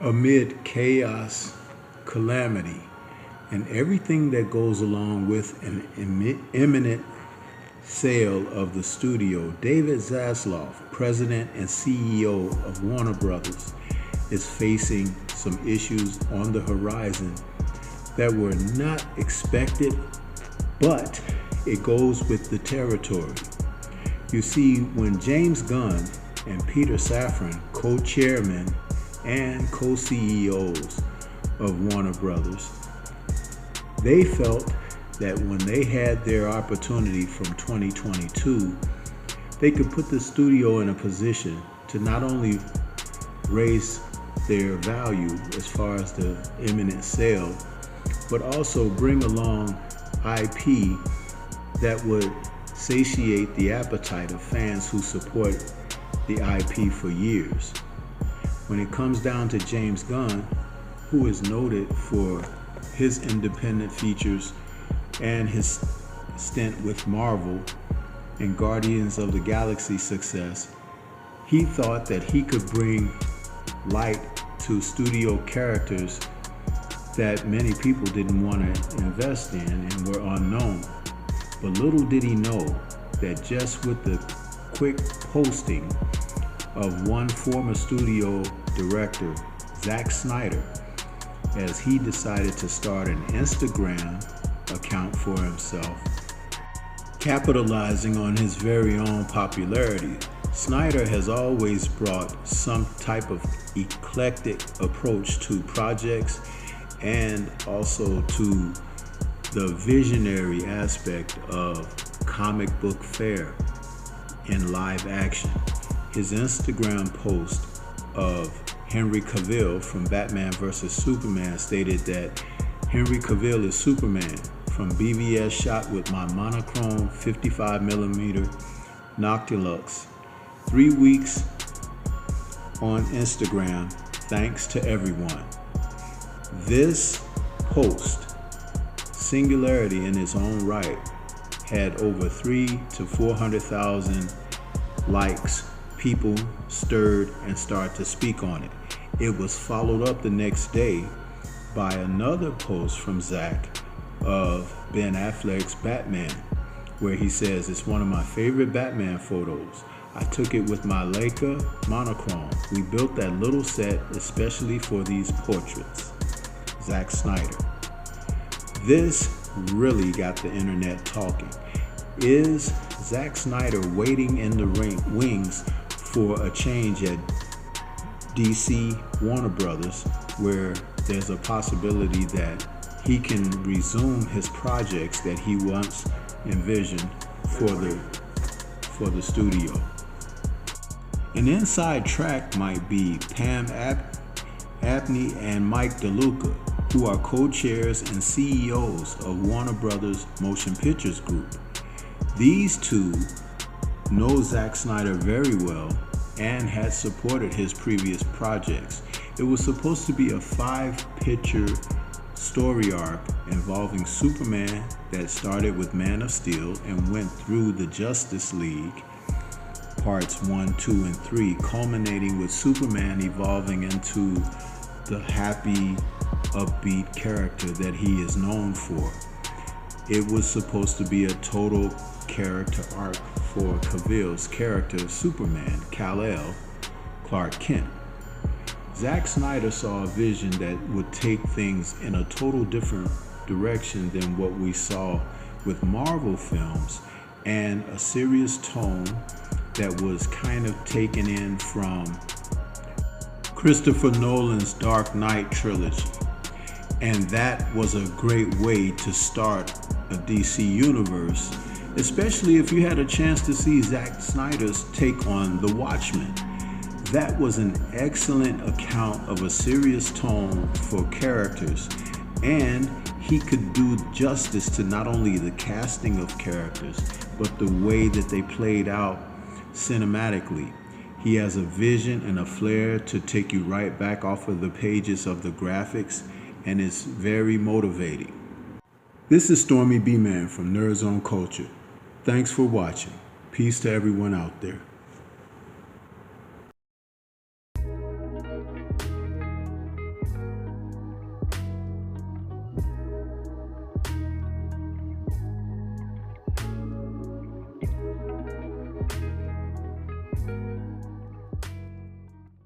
Amid chaos, calamity, and everything that goes along with an imminent sale of the studio, David Zaslav, president and CEO of Warner Brothers, is facing some issues on the horizon that were not expected, but it goes with the territory. You see, when James Gunn and Peter Safran, co-chairmen and co-CEOs of Warner Brothers, they felt that when they had their opportunity from 2022, they could put the studio in a position to not only raise their value as far as the imminent sale, but also bring along IP that would satiate the appetite of fans who support the IP for years. When it comes down to James Gunn, who is noted for his independent features and his stint with Marvel and Guardians of the Galaxy success, he thought that he could bring light to studio characters that many people didn't want to invest in and were unknown. But little did he know that just with the quick posting of one former studio director, Zack Snyder, as he decided to start an Instagram account for himself, capitalizing on his very own popularity. Snyder has always brought some type of eclectic approach to projects and also to the visionary aspect of comic book fare in live action. His Instagram post of Henry Cavill from Batman vs. Superman stated that Henry Cavill is Superman from BVS, shot with my monochrome 55mm Noctilux. 3 weeks on Instagram, thanks to everyone. This post, singularity in its own right, had over 300,000 to 400,000 likes. People stirred and started to speak on it. It was followed up the next day by another post from Zack of Ben Affleck's Batman, where he says, "It's one of my favorite Batman photos. I took it with my Leica monochrome. We built that little set especially for these portraits." Zack Snyder. This really got the internet talking. Is Zack Snyder waiting in the wings for a change at DC Warner Brothers, where there's a possibility that he can resume his projects that he once envisioned for the studio? An inside track might be Pam Abney and Mike DeLuca, who are co-chairs and CEOs of Warner Brothers Motion Pictures Group. These two know Zack Snyder very well and had supported his previous projects. It was supposed to be a 5-picture story arc involving Superman that started with Man of Steel and went through the Justice League parts 1, 2, and 3, culminating with Superman evolving into the happy, upbeat character that he is known for. It was supposed to be a total character arc for Cavill's character Superman, Kal-El, Clark Kent. Zack Snyder saw a vision that would take things in a total different direction than what we saw with Marvel films, and a serious tone that was kind of taken in from Christopher Nolan's Dark Knight trilogy. And that was a great way to start a DC universe, especially if you had a chance to see Zack Snyder's take on The Watchmen. That was an excellent account of a serious tone for characters, and he could do justice to not only the casting of characters, but the way that they played out cinematically. He has a vision and a flair to take you right back off of the pages of the graphics, and it's very motivating. This is Stormy B-Man from Nerds on Culture. Thanks for watching. Peace to everyone out there.